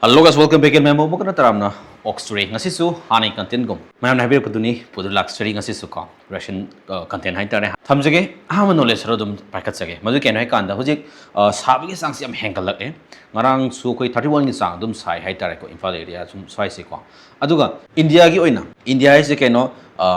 Hello guys, welcome back in member mo kana taramna Oxtree ngasi su hani content gum mayam na habir puduni pudu luxury ngasi su ko Russian content hai tare thamjage ama knowledge ro dum pakat sage madu ken hai kanda hujik sabi ge sang siam hengal e marang su koi 31 gi sang dum sai hai tare ko Imphal area sum sai se ko aduga India gi oina India is keno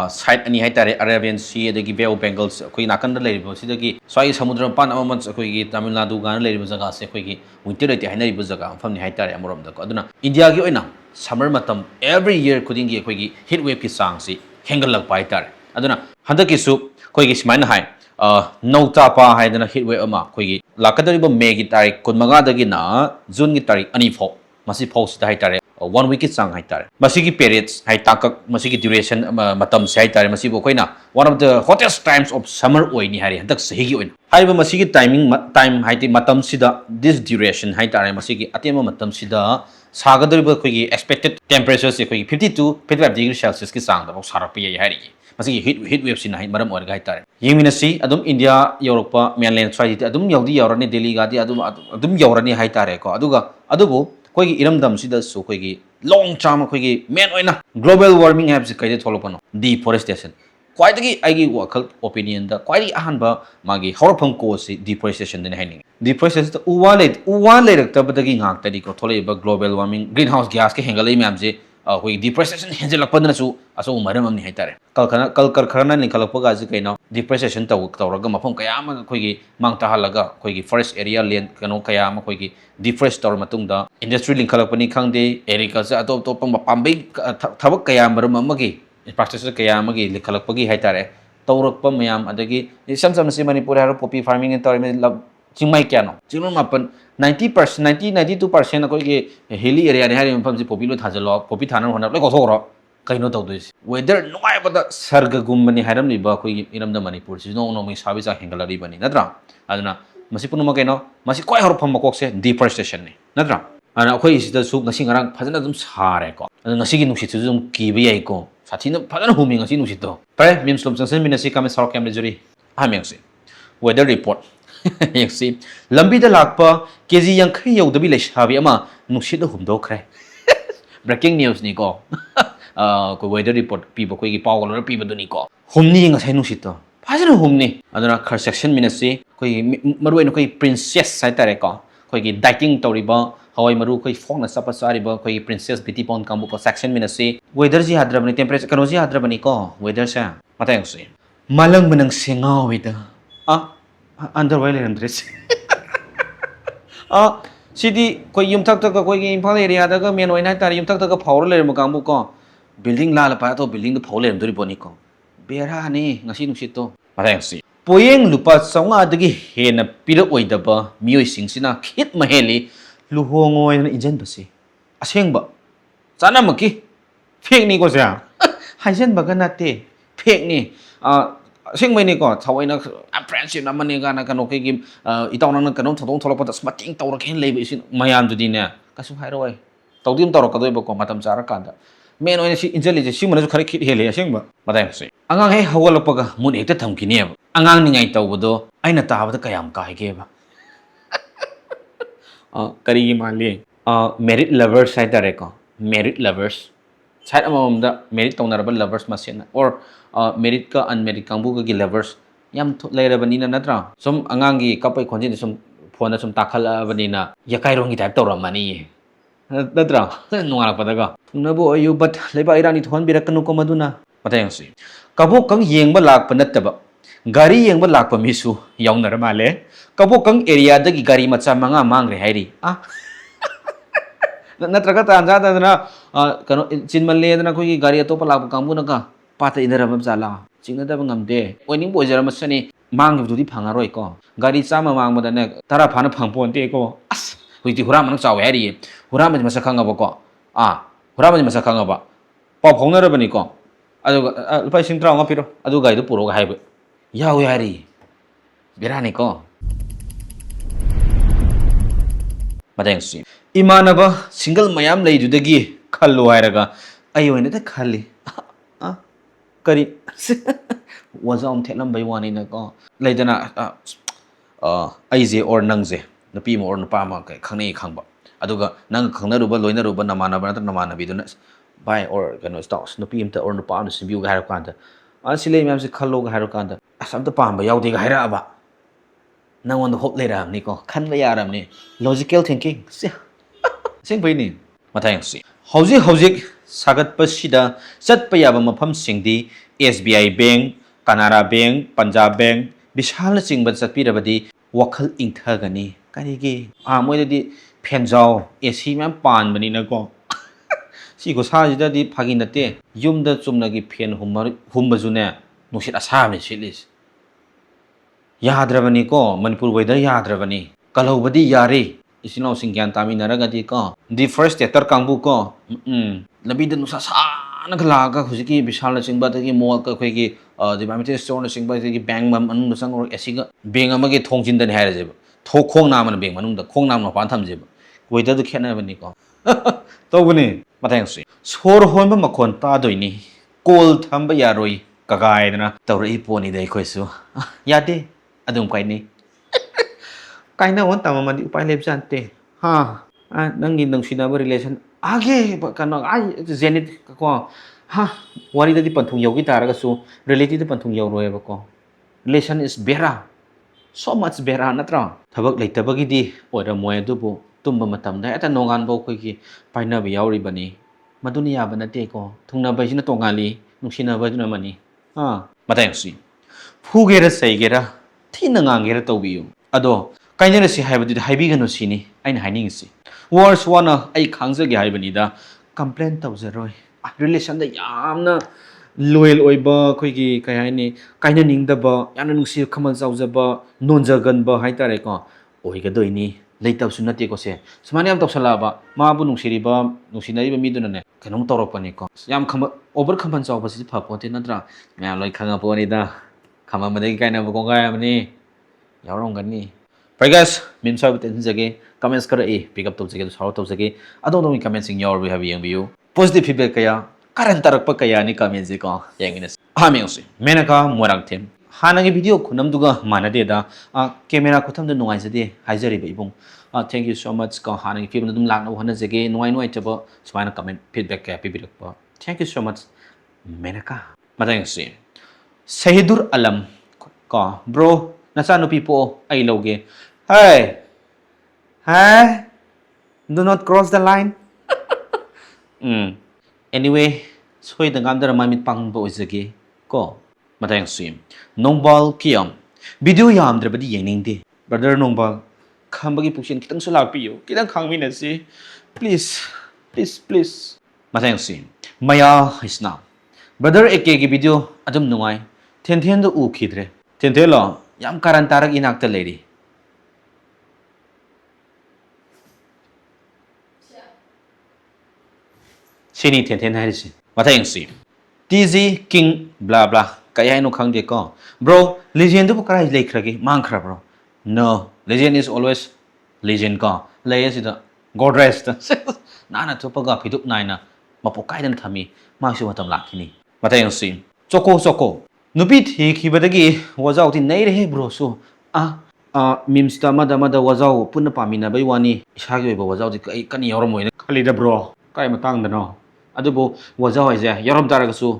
side ani hai tare Arabian Sea adagi Bay of Bengal koi nakan da leribo sidagi swai samudra pan amam koi gi Tamil Nadu gan leribo jaga se koi gi winter ite hainari bu jaga fam ni hai tare amorom da ko aduna India gi oina summer matam every year kuding gi koi gi heat wave ki sang si hengal lag pai tare aduna handaki su koi gi smain hai nauta pa hai dana heat wave ama koi gi lakadari ba May gi tarik kun manga dagi na June gi tarik ani pho masi pho si hai tare 1 week sang hai tare masigi periods hai takak masigi duration matam se hai tare masi bo koina one of the hottest times of summer oi ni hari handak sahi gi oin hai ba masigi time hai ti matam sida this duration hai tare masigi atema matam sida sagadari ba koi gi expected temperature se koi 50 to 55 degree celsius ki sang da sarak pi hai hari masigi heat wave sin hai maram or ga hai tare yingminasi adum India Europe mainland side adum yaudi yaurani Delhi ga di adum yaurani hai tare ko adubu koi iramdam sida so koi long term koi main oina global warming habs kai de tholopano deforestation kwai dagi agi wakal opinion da kwai ahan ba magi horpham ko si deforestation den haining deforestation uwa le rak ta badagi ngak tadi ko tholei ba global warming greenhouse gas ke hengalai myam je koi deforestation henjelak padna su aso maram amni haitare kal karkhana nikhalak pa ga ji kaino deforestation tawraga mafam kaya ma koi mang ta halaga koi forest area land kano kaya ma koi deforest tor matung da industry linkhalak pani khangde agriculture atop top pambai thabak kaya maram amagi infrastructure kaya amagi likhalak pagi haitare tawrak pa mayam adagi sam si Manipur haro poppy farming and tor me chingmai kya no chingno mapan 90% 92% akoi ge hilly area ne hari mafam ji poppy lo thajalo poppy thanan hona lo gothoro kaino tawdis weather nuai bada sarga gumbani haram liba koi iramda Manipur si no mi sabi sa hengalari bani natra aduna masi punuma kaino masi kwai hor pham makok se deforestation ni natra ana akoi sida su ngasi ngarang phajana dum sare ko adu ngasi gi nusit su dum kibi ai ko sathina phajana humi ngasi nusit to pare mim slom changsen minasi kame sarok kam juri hamyangsi weather report yaksi lambi da lakpa kg yankhai yaudabi leishabi ama nusit da humdokre breaking news ni ko ko weather report pibo koi gi paw lo pibo duni ko humni ngasai nusit to phajana humni aduna khar section minasi koi maroi no koi princess sai tare ko koi gi dieting toriba hawai maru koi phone na sapa sari ba koi princess beauty pon kambu ko section minasi weather ji hadrabani temperature kano ji hadrabani ko weather sa matang si malang menang sengau ida underwear andres sidi koi yumthak ta koi gi Imphal area da ga men oina tari yumthak ta ga phawr le mo kambu ko building la pa to building da phawle ndori boni ko bera ni ngasi nusit to matang si poyeng lupa saunga dagi hena pira oidaba mioi singsina khit maheli luhongoi na injan basi asengba chana maki fake ni ko sa haijan baga nate fake ni asengmai ni ko thawaina friendship na mani ga na kano ke gi itawna na kano thadong tholop da smating tawra khen leibe sin mayam judi ne kasu hairoi tawdim tawra kadoi ba ko matam chara kanda men oina si intelligence si mana khare khit hele asengba badai si angang he hawalapaga mun ekta thamkini angang ni ngai tawbodo aina tabada kayam kai ge ba kari mali merit lovers sai tare ko merit lovers side amam da merit tonarable lovers masena or merit ka unmerit kambu ka gi lovers yam leirabani na natra sum angangi kapai khonjin sum phone sum takhala bani na yakai rongi type tawramani natra nungala padaga nabu ayu but leba irani thon birakanu ko maduna patayang si kabuk kang yengba lakpa nattaba gari yengba lakpa misu yaunara male kabuk kang area dagi gari macha manga mangre hairi natraga tanja dana kano chinmalle dana koi gari atopa lakpa kambu naga pata inarabam chala chingnada ngamde oining bojara masani mang dudi phangaroi ko gari chama mang modane tara phana phangponte ko as huiti huram nang chaw hairi huram masa khanga ba ko huram masa khanga ba pa phongnara bani ko adu lupai sing traw ngapiro adu gai du puro ga haibe yaw yari berani ko matang si imanaba single mayam lei dudagi khallo hairaga ayo ne ta khali kari wazam thelam bai wani na ko leidana aije or nangje napi mo or napa ma kai khangnei khangba aduga nang khangnaruba loinaruba namanaba natra namanabiduna bai or kano stocks nupi amta or nupa amna simbiu ga harakanda asile myam se khallo ga harakanda asamta pamba yaudi ga haira aba nang on hope lera ni ko khanba yaram ni logical thinking se sing bai ni mathang si hojik sagat pasida chat pa yaba mafam singdi SBI bank Canara bank Punjab bank Vishal chingba chatpirabadi wakhal ingthagani karigi moidadi phenjau AC myam pan bani na ko si ko sa jida di phagi nate yumda chumnagi phen humbajune nusit asam ni silis yadrabani ko manipur weather yadrabani kalhobadi yari isinaw singyan tami naragati ko deforestor kangbu ko labida nusa sana galaga hujiki bishala singba tagi mall ka khoi department store na singba tagi bank manung sang or asiga bank amagi thongjin dan haire jeba khong nam na bank manung da khong nam na pan tham jeba weather du khena bani ko to bani mathang si sor honba makhon ta doini kol thamba yaroi kagai dana tawri poni dai khoisu yade adum kai ni kaina won tamamani upai lep jante ha nangi nungshitna relation age kano ai zenit ko ha wari da di panthung yogi taraga su related panthung yaw roe ba ko relation is bera so much bera natra thabak leitabagi di ora moy du bu tumba matam da eta nongan bo khoi ki paina bi yawri bani maduni ya bana te ko thungna bai sina tongali nungshina ba duna mani matang si phugera saigera thina ngangera tawbiyu ado kaina si haibadi haibi gano sini aina haining si words wana ai khangja ge haibani da complain tawzaroi relation da yamna loyal oiba khoi gi kai haini kaina ningdaba yana nungsi khamal zawjaba nonjagan ba haitare ko oiga doini leitab su nate ko se smani am tawsala ba ma bu nungsiri ba nungsinai ba miduna ne kanong torokpani ko yam khamba over khamban zawba si phapote natra ma loi khanga poni da khama madai kaina ba konga amni yaurong gani Right guys, min sabi tin jage comments kara pick up to jage sorrow to jage adong comments in your we have yang view positive feedback kaya karan tarak pa kaya ni comments ko yang ines si menaka morang tem hanagi video kunam duga manade da camera ko tham da nungai jade haijari be ibung thank you so much ko hanagi film dum lang no hana jage noi chaba swaina comment feedback kaya pibirak pa thank you so much menaka matang si Sahidur Alam ko bro nasa Nupi po ay loge hey do not cross the line anyway soy da ngam da mamit pang bo jage ko matang sim nongbal kiyam video yam dra badi yening de brother nongbal khambagi pukshin kitang sulak piyo kitang khangmi na si please matang sim maya hisna brother ek gi video adum nungai ten do u khidre ten lo yam karan tarak inakta lady sini ten haisi matang si TZ King blah blah kaya no khang de ko bro legend bu karai lekragi mangkhra bro no legend is always legend ko lay is the god rest nana topaga phidup naina mapokai dan thami masu matam lakhini matang si choko Nupi khibadagi wazau ti nei rehe bro so memes ta mada wazau punna pamina bai wani isagi ba wazau ti kai kani yorom moina khali da bro kai matang da no adubo wazau ai ja yorom taraga su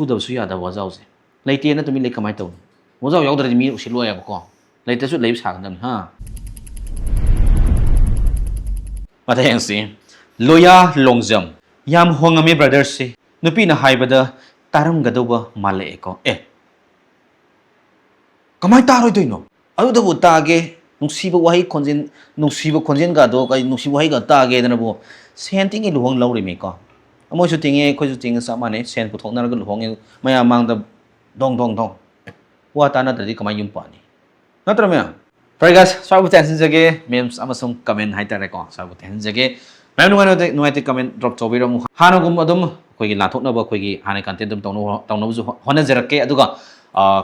da su ya da wazau se leite na tumi le kamai taw wazau yaudra mi usilo ya ko leite su leib sa dam ha mata yang si loya longjam yam hongame brothers se nupi na haibada taram gadoba male ko kamai taroi doino adu da butage nungsiba wahi khonjen ga do kai nungsiba wahi ga tage dana bo senting e luhong lauri me ko amo su tinge ko su tinga samane sen puthok na ga luhong maya mang da dong wa ta na da di kamai yum pani natra me right guys sabu tension jage memes amasung comment haitare ko sabu tension jage mem nuai comment drop chobiram hanagum adum koi lathokna ba koi hane content dum tawno ju hona jerake aduga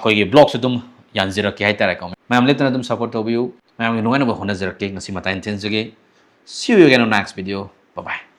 koi blog su dum yan jerake haitare ko mem letna dum support tobiu mem nuai ba hona jerake ngasi mata intense jage see you again on next video bye bye